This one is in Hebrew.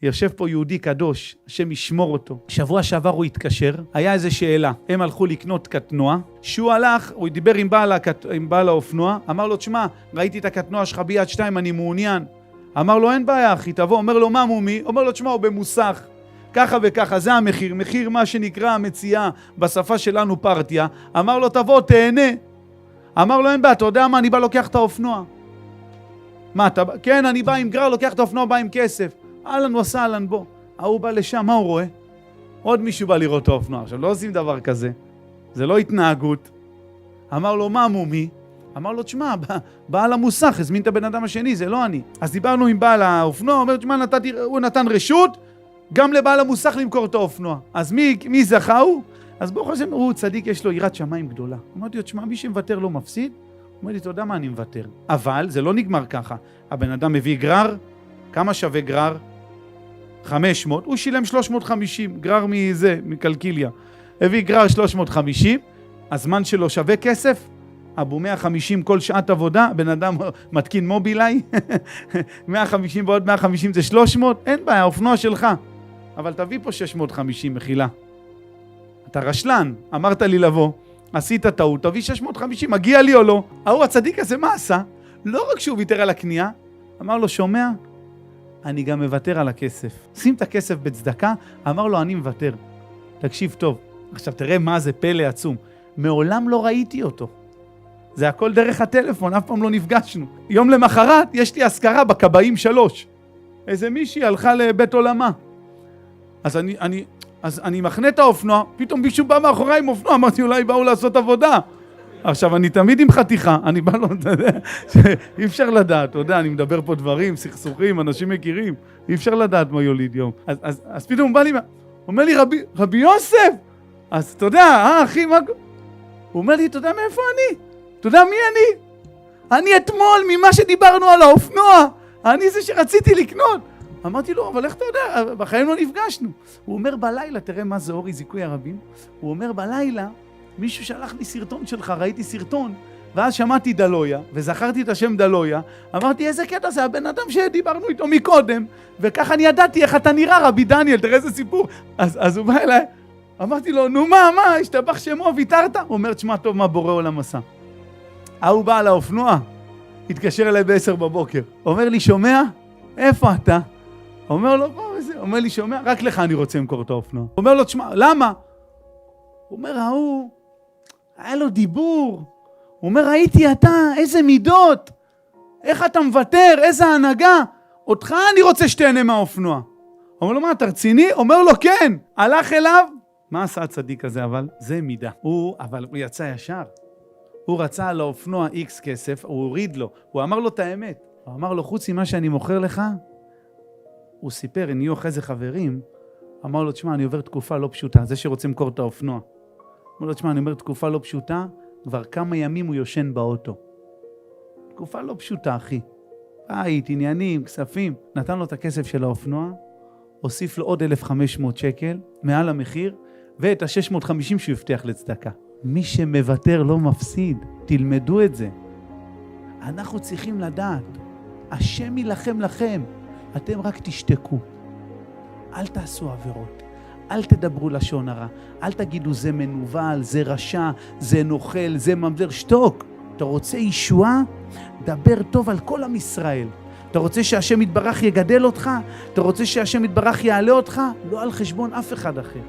יושב פה יהודי קדוש, השם ישמור אותו. שבוע שעבר הוא התקשר, היה איזו שאלה. הם הלכו לקנות קטנוע, שהוא הלך, הוא דיבר עם בעל האופנוע, אמר לו, תשמע, ראיתי את הקטנוע שלך ביד 2, אני מעוניין. אמר לו, אין בעיה אחי, תבוא. אומר לו, מה מומי? אומר לו, תשמע, הוא במוסך. ככה וככה, זה המחיר, מחיר מה שנקרא המציאה בשפה שלנו פרטיה. אמר לו, תבוא, תהנה. אמר לו, אין בעיה, אתה יודע מה, אני בא לוקח את האופנוע. מה, אתה בא? כן, אני בא עם גרר, לוקח את האופנוע, בא עם כסף. אהלן הוא עשה, אהלן בוא. הוא בא לשם, מה הוא רואה? עוד מישהו בא לראות את האופנוע. עכשיו, לא עושים דבר כזה. זה לא התנהגות. אמר לו, מה מומי? אמר לו, תשמע, בעל המוסך, הזמין את הבן אדם השני, זה לא אני. אז דיברנו עם בעל האופנוע, אומר, תשמע, הוא נתן רשות, גם לבעל המוסך למכור את האופנוע. אז מי זכה הוא? אז ברוך השם, הוא צדיק, יש לו יראת שמיים גדולה. אמרתי לו, תשמע, מי שמוותר לא מפסיד? הוא אומר לי, אתה יודע מה, אני מוותר. אבל זה לא נגמר ככה. הבן אדם מביא גרר, כמה שווה גרר? 500, הוא שילם 350, גרר מקלקיליה. הביא גרר 350, הזמן שלו שווה כסף, אבו 150 כל שעת עבודה, בן אדם מתקין מובילאי, 150 ועוד 150 זה 300, אין בעיה, האופנוע שלך. אבל תביא פה 650 מחילה. אתה רשלן, אמרת לי לבוא, עשית טעות, תביא 650, מגיע לי או לא? ההוא הצדיק הזה מה עשה? לא רק שהוא ויתר על הקנייה, אמר לו, שומע? אני גם מוותר על הכסף. שים את הכסף בצדקה, אמר לו, אני מוותר. תקשיב טוב. עכשיו תראה מה זה פלא עצום. מעולם לא ראיתי אותו. זה הכל דרך הטלפון, אף פעם לא נפגשנו. יום למחרת יש לי הזכרה בקבעים 3. איזה מישהי הלכה לבית עולמה. אז אני מכנה את האופנוע, פתאום מישהו בא מאחוריי עם אופנוע, אמרתי אולי באו לעשות עבודה. עכשיו אני תמיד עם חתיכה, אני בא לו, אתה יודע, אי אפשר לדעת, אתה יודע, אני מדבר פה דברים, סכסוכים, אנשים מכירים, אי אפשר לדעת מה יוליד יום. אז פתאום הוא בא לי, הוא אומר לי, רבי יוסף, אז אתה יודע, אחי, מה... הוא אומר לי, אתה יודע מאיפה אני? אתה יודע מי אני? אני אתמול ממה שדיברנו על האופנוע, אני זה שרציתי לקנות. אמרתי לו, אבל איך אתה יודע? בחיים לא נפגשנו. הוא אומר בלילה, תראה מה זה אורי זיכוי הרבים, הוא אומר בלילה, מישהו שלח לי סרטון שלך, ראיתי סרטון, ואז שמעתי דלויה, וזכרתי את השם דלויה, אמרתי, איזה קטע, זה הבן אדם שדיברנו איתו מקודם, וככה אני ידעתי איך אתה נראה, רבי דניאל, תראה איזה סיפור. אז הוא בא אליי, אמרתי לו, נו מה, השתבח שמו, ויתרת? הוא אומר, תשמע טוב, מה בורא עולם עשה. הוא בא על האופנוע, התקשר אליי ב10 בבוקר, אומר לי, שומע? איפה אתה? אומר לו, אומר לי, שומע? רק לך אני רוצה למכור את האופנוע. אומר לו, תשמע, למה? הוא אומר, היה לו דיבור. הוא אומר, ראיתי אתה, איזה מידות, איך אתה מוותר, איזה הנהגה. אותך אני רוצה שתהנה מהאופנוע. אומר לו, מה, אתה רציני? אומר לו, כן. הלך אליו. מה עשה הצדיק הזה, אבל? זה מידה. אבל הוא יצא ישר. הוא רצה על האופנוע X כסף, הוא הוריד לו. הוא אמר לו את האמת. הוא אמר לו, חוץ ממה שאני מוכר לך, הוא סיפר, נהיו אחרי זה חברים, אמר לו, תשמע, אני עובר תקופה לא פשוטה, זה שרוצה למכור את האופנוע. אמר לו, תשמע, אני אומר תקופה לא פשוטה, כבר כמה ימים הוא יושן באוטו. תקופה לא פשוטה, אחי. בית, עניינים, כספים. נתן לו את הכסף של האופנוע, הוסיף לו עוד 1,500 שקל, מעל המחיר, ואת ה-650 שהוא הבטיח לצדקה. מי שמוותר לא מפסיד, תלמדו את זה. אנחנו צריכים לדעת, השם ילחם לכם, אתם רק תשתקו. אל תעשו עבירות. אל תדברו לשון הרע, אל תגידו זה מנוול, זה רשע, זה נוכל, זה ממזר, שתוק. אתה רוצה ישועה? דבר טוב על כל עם ישראל. אתה רוצה שהשם יתברך יגדל אותך? אתה רוצה שהשם יתברך יעלה אותך? לא על חשבון אף אחד אחר.